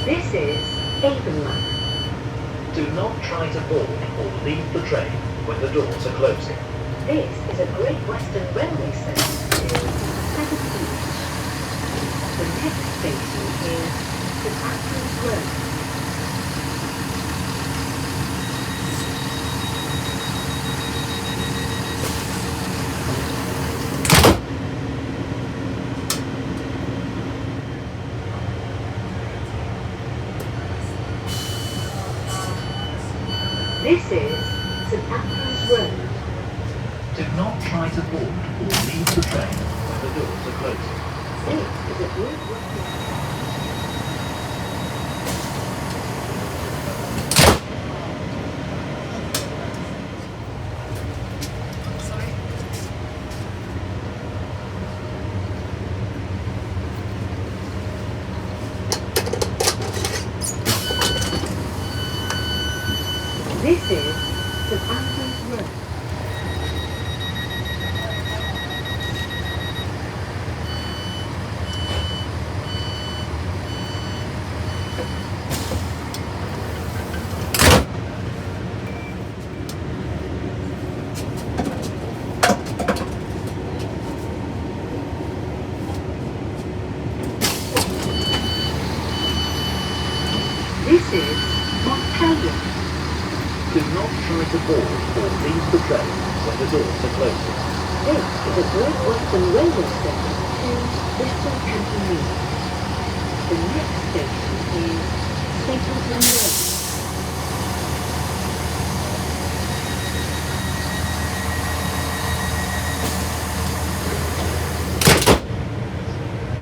This is Avonmouth. Do not try to board or leave the train when the doors are closing. This is a Great Western Railway service to Seven East. The next station is St Andrews Road. This is St Andrews Road. Do not try to board or leave the train when the doors are closing. This is a Great Western... This is St Andrews Road. This is Montpellier. Do not try to board or leave the train when the doors are closing. This is a Great Western Railway service to Bristol-Canton Mead. The next station is Stapleton Road.